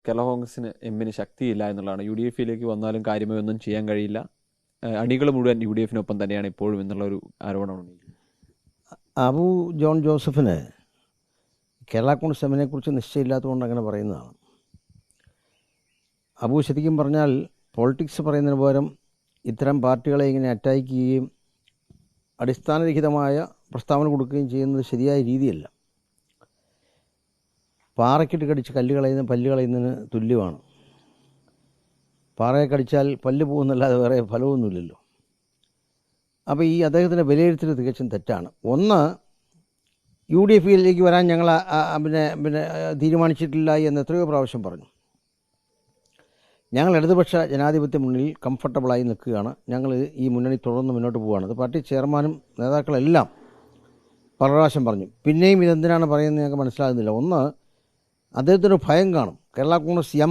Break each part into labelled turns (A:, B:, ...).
A: കേരള കോൺഗ്രസിന് എമ്മിന് ശക്തിയില്ല എന്നുള്ളതാണ്. UDF-ലേക്ക് വന്നാലും കാര്യമായി ഒന്നും ചെയ്യാൻ കഴിയില്ല, അണികൾ മുഴുവൻ UDF-നൊപ്പം തന്നെയാണ് ഇപ്പോഴും എന്നുള്ളൊരു ആരോപണമാണ്.
B: അബു ജോൺ ജോസഫിന് കേരള കോൺഗ്രസ് എമ്മിനെ കുറിച്ച് നിശ്ചയമില്ലാത്തതുകൊണ്ട് അങ്ങനെ പറയുന്നതാണ്. അബു ശരിക്കും പറഞ്ഞാൽ പൊളിറ്റിക്സ് പറയുന്നതിന് പകരം ഇത്തരം പാർട്ടികളെ ഇങ്ങനെ അറ്റാക്ക് ചെയ്യുകയും അടിസ്ഥാനരഹിതമായ പ്രസ്താവന കൊടുക്കുകയും ചെയ്യുന്നത് ശരിയായ രീതിയല്ല. പാറയ്ക്കിട്ട് കടിച്ച് പല്ല് കളയുന്നതിന് തുല്യമാണ്. പാറയെ കടിച്ചാൽ പല്ല് പോകുന്നല്ലാതെ വേറെ ഫലമൊന്നുമില്ലല്ലോ. അപ്പോൾ ഈ അദ്ദേഹത്തിൻ്റെ വിലയിരുത്തൽ തികച്ചും തെറ്റാണ്. ഒന്ന്, UDF-ലേക്ക് വരാൻ ഞങ്ങൾ പിന്നെ തീരുമാനിച്ചിട്ടില്ല എന്ന് എത്രയോ പ്രാവശ്യം പറഞ്ഞു. ഞങ്ങൾ ഇടതുപക്ഷ ജനാധിപത്യ മുന്നണിയിൽ കംഫർട്ടബിളായി നിൽക്കുകയാണ്. ഞങ്ങൾ ഈ മുന്നണി തുടർന്ന് മുന്നോട്ട് പോവുകയാണ്. അത് പാർട്ടി ചെയർമാനും നേതാക്കളെല്ലാം പല പ്രാവശ്യം പറഞ്ഞു. പിന്നെയും ഇതെന്തിനാണ് പറയുന്നത് ഞങ്ങൾക്ക് മനസ്സിലാകുന്നില്ല. ഒന്ന്, അദ്ദേഹത്തിനൊരു ഭയം കാണും. കേരള കോൺഗ്രസ്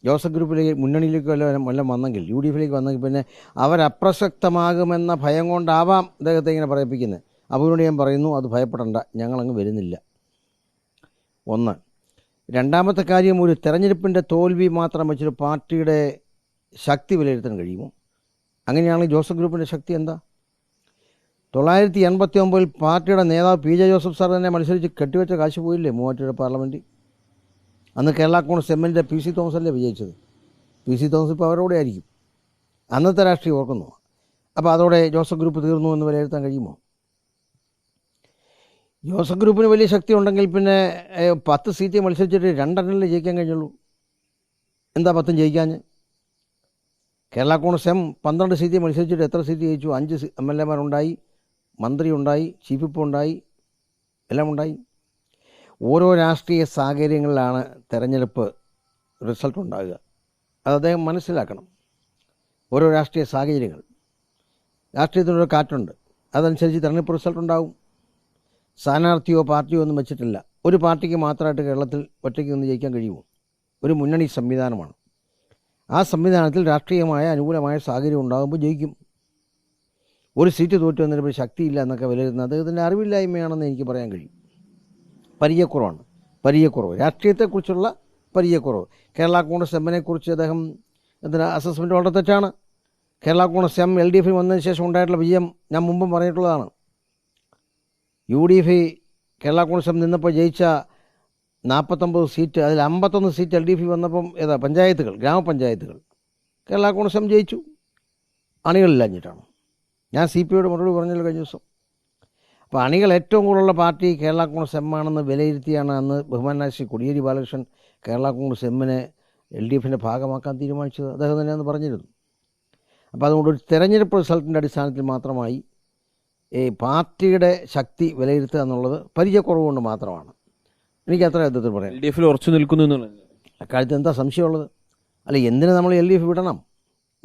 B: ജോസഫ് ഗ്രൂപ്പിലേക്ക് മുന്നണിയിലേക്ക് വല്ലതും വന്നെങ്കിൽ, UDF-ലേക്ക് വന്നെങ്കിൽ പിന്നെ അവരപ്രസക്തമാകുമെന്ന ഭയം കൊണ്ടാവാം അദ്ദേഹത്തെ ഇങ്ങനെ പറയിപ്പിക്കുന്നത്. അബുവിനോട് ഞാൻ പറയുന്നു, അത് ഭയപ്പെടേണ്ട, ഞങ്ങളങ്ങ് വരുന്നില്ല. ഒന്ന്. രണ്ടാമത്തെ കാര്യം, ഒരു തെരഞ്ഞെടുപ്പിൻ്റെ തോൽവി മാത്രം വെച്ചൊരു പാർട്ടിയുടെ ശക്തി വിലയിരുത്താൻ കഴിയുമോ? അങ്ങനെയാണെങ്കിൽ ജോസഫ് ഗ്രൂപ്പിൻ്റെ ശക്തി എന്താ? 1989 പാർട്ടിയുടെ നേതാവ് PJ ജോസഫ് സാർ തന്നെ മത്സരിച്ച് കെട്ടിവെച്ച കാശ് പോയില്ലേ മൂവാറ്റുപുഴ പാർലമെൻറ്റിൽ? അന്ന് കേരള കോൺഗ്രസ് എമ്മിൻ്റെ PC തോമസ് അല്ലേ വിജയിച്ചത്? PC തോമസ് ഇപ്പോൾ അവരോടെ ആയിരിക്കും. അന്നത്തെ രാഷ്ട്രീയം ഓർക്കുന്നു. അപ്പോൾ അതോടെ ജോസഫ് ഗ്രൂപ്പ് തീർന്നു എന്ന് വിലയിരുത്താൻ കഴിയുമോ? ജോസഫ് ഗ്രൂപ്പിന് വലിയ ശക്തി ഉണ്ടെങ്കിൽ പിന്നെ 10 സീറ്റ് മത്സരിച്ചിട്ട് 2 ജയിക്കാൻ കഴിഞ്ഞുള്ളൂ. എന്താ 10 ജയിക്കാഞ്ഞ്? കേരള കോൺഗ്രസ് 12 സീറ്റ് മത്സരിച്ചിട്ട് എത്ര സീറ്റ് ജയിച്ചു? 5 MLA-മാരുണ്ടായി, മന്ത്രി ഉണ്ടായി, ചീഫ് വിപ്പ് ഉണ്ടായി, എല്ലാം ഉണ്ടായി. ഓരോ രാഷ്ട്രീയ സാഹചര്യങ്ങളിലാണ് തെരഞ്ഞെടുപ്പ് റിസൾട്ട് ഉണ്ടാകുക. അത് അദ്ദേഹം മനസ്സിലാക്കണം. ഓരോ രാഷ്ട്രീയ സാഹചര്യങ്ങൾ, രാഷ്ട്രീയത്തിനൊരു കാറ്റുണ്ട്, അതനുസരിച്ച് തെരഞ്ഞെടുപ്പ് റിസൾട്ട് ഉണ്ടാകും. സ്ഥാനാർത്ഥിയോ പാർട്ടിയോ ഒന്നും വെച്ചിട്ടില്ല. ഒരു പാർട്ടിക്ക് മാത്രമായിട്ട് കേരളത്തിൽ ഒറ്റയ്ക്ക് നിന്ന് ജയിക്കാൻ കഴിയുമോ? ഒരു മുന്നണി സംവിധാനമാണ്. ആ സംവിധാനത്തിൽ രാഷ്ട്രീയമായ അനുകൂലമായ സാഹചര്യം ഉണ്ടാകുമ്പോൾ ജയിക്കും. ഒരു സീറ്റ് തോറ്റു വന്നപ്പോൾ ശക്തിയില്ല എന്നൊക്കെ വിലയിരുത്തുന്നത് അദ്ദേഹത്തിൻ്റെ അറിവില്ലായ്മയാണെന്ന് എനിക്ക് പറയാൻ കഴിയും. പരിചയക്കുറവാണ്, പരിചയക്കുറവ്, രാഷ്ട്രീയത്തെക്കുറിച്ചുള്ള പരിചയക്കുറവ്. കേരള കോൺഗ്രസ് എമ്മിനെക്കുറിച്ച് അദ്ദേഹം അസസ്മെൻറ്റ് വളരെ തെറ്റാണ്. കേരള കോൺഗ്രസ് എം LDF വന്നതിന് ശേഷം ഉണ്ടായിട്ടുള്ള വിജയം ഞാൻ മുമ്പും പറഞ്ഞിട്ടുള്ളതാണ്. UDF കേരള കോൺഗ്രസ് എം നിന്നപ്പോൾ ജയിച്ച 49 സീറ്റ്, അതിൽ 51 സീറ്റ് LDF വന്നപ്പം പഞ്ചായത്തുകൾ, ഗ്രാമപഞ്ചായത്തുകൾ കേരള കോൺഗ്രസ് എം ജയിച്ചു. അണികളില്ലാഞ്ഞിട്ടാണ്. ഞാൻ CPയോട് മറുപടി പറഞ്ഞല്ലോ കഴിഞ്ഞ ദിവസം. അപ്പോൾ അണികൾ ഏറ്റവും കൂടുതലുള്ള പാർട്ടി കേരള കോൺഗ്രസ് എം ആണെന്ന് വിലയിരുത്തിയാണ് അന്ന് ബഹുമാനായ ശ്രീ കോടിയേരി ബാലകൃഷ്ണൻ കേരള കോൺഗ്രസ് എമ്മിനെ LDF-ൻ്റെ ഭാഗമാക്കാൻ തീരുമാനിച്ചത്. അദ്ദേഹം തന്നെയെന്ന് പറഞ്ഞിരുന്നു. അപ്പോൾ അതുകൊണ്ട് ഒരു തെരഞ്ഞെടുപ്പ് റിസൾട്ടിൻ്റെ അടിസ്ഥാനത്തിൽ മാത്രമായി പാർട്ടിയുടെ ശക്തി വിലയിരുത്തുക എന്നുള്ളത് പരിചയക്കുറവുകൊണ്ട് മാത്രമാണ്. എനിക്ക് അത്ര അദ്ദേഹത്തിൽ പറയാം.
A: LDF-ൽ ഉറച്ചു നിൽക്കുന്നു എന്നുള്ളത്
B: അക്കാര്യത്തിൽ എന്താ സംശയമുള്ളത്? അല്ല, എന്തിനു നമ്മൾ LDF വിടണം?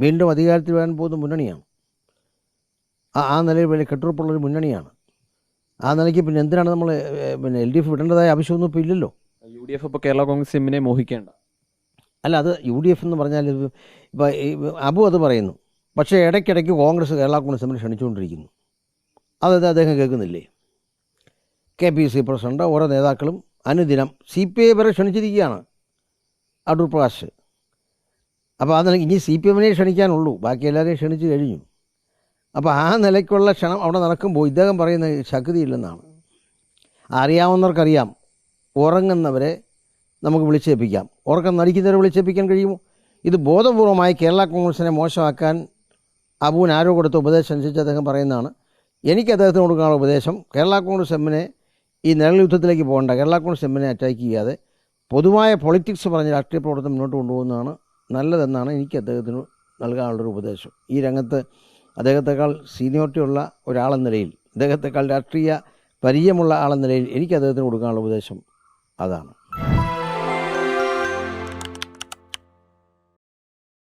B: വീണ്ടും അധികാരത്തിൽ വരാൻ പോകുന്ന മുന്നണിയാണ്. ആ നിലയിൽ വലിയ കെട്ടുറപ്പുള്ളൊരു മുന്നണിയാണ്. ആ നിലയ്ക്ക് പിന്നെ എന്തിനാണ് നമ്മൾ LDF വിടേണ്ടതായ ആവശ്യമൊന്നും ഇപ്പോൾ ഇല്ലല്ലോ.
A: UDF ഇപ്പോൾ കേരള കോൺഗ്രസ് എമ്മിനെ മോഹിക്കേണ്ട.
B: അല്ല, അത് UDF എന്ന് പറഞ്ഞാൽ ഇപ്പോൾ അബു അത് പറയുന്നു. പക്ഷേ ഇടയ്ക്കിടയ്ക്ക് കോൺഗ്രസ് കേരള കോൺഗ്രസ് എമ്മിനെ ക്ഷണിച്ചുകൊണ്ടിരിക്കുന്നു. അത് അദ്ദേഹം കേൾക്കുന്നില്ലേ? KPC പ്രസിഡന്റ്, ഓരോ നേതാക്കളും അനുദിനം CPI വരെ ക്ഷണിച്ചിരിക്കുകയാണ്, അടൂർ പ്രകാശ്. അപ്പോൾ ആ നിലയ്ക്ക് ഇനി CPM-നെ ക്ഷണിക്കാനുള്ളൂ, ബാക്കി എല്ലാവരെയും ക്ഷണിച്ച് കഴിഞ്ഞു. അപ്പോൾ ആ നിലയ്ക്കുള്ള ക്ഷണം അവിടെ നടക്കുമ്പോൾ ഇദ്ദേഹം പറയുന്ന ശക്തിയില്ലെന്നാണ്. അറിയാവുന്നവർക്കറിയാം, ഉറങ്ങുന്നവരെ നമുക്ക് വിളിച്ചേൽപ്പിക്കാം, ഉറക്കം നടിക്കുന്നവരെ വിളിച്ചേൽപ്പിക്കാൻ കഴിയുമോ? ഇത് ബോധപൂർവമായി കേരള കോൺഗ്രസിനെ മോശമാക്കാൻ അബുവിന് ആരോ കൊടുത്ത ഉപദേശം അനുസരിച്ച് അദ്ദേഹം പറയുന്നതാണ്. എനിക്ക് അദ്ദേഹത്തിന് കൊടുക്കാനുള്ള ഉപദേശം, കേരള കോൺഗ്രസ് എമ്മിനെ ഈ നിഴൽ യുദ്ധത്തിലേക്ക് പോകേണ്ട, കേരള കോൺഗ്രസ് എമ്മിനെ അറ്റാക്ക് ചെയ്യാതെ പൊതുവായ പൊളിറ്റിക്സ് പറഞ്ഞ് രാഷ്ട്രീയ പ്രവർത്തനം മുന്നോട്ട് കൊണ്ടുപോകുന്നതാണ് നല്ലതെന്നാണ് എനിക്ക് അദ്ദേഹത്തിന് നൽകാനുള്ളൊരു ഉപദേശം. ഈ രംഗത്ത് അദ്ദേഹത്തെക്കാൾ സീനിയോറിറ്റി ഉള്ള ഒരാളെന്ന നിലയിൽ, അദ്ദേഹത്തെക്കാൾ രാഷ്ട്രീയ പരിചയമുള്ള ആളെന്ന നിലയിൽ എനിക്ക് അദ്ദേഹത്തിന് കൊടുക്കാനുള്ള ഉപദേശം അതാണ്.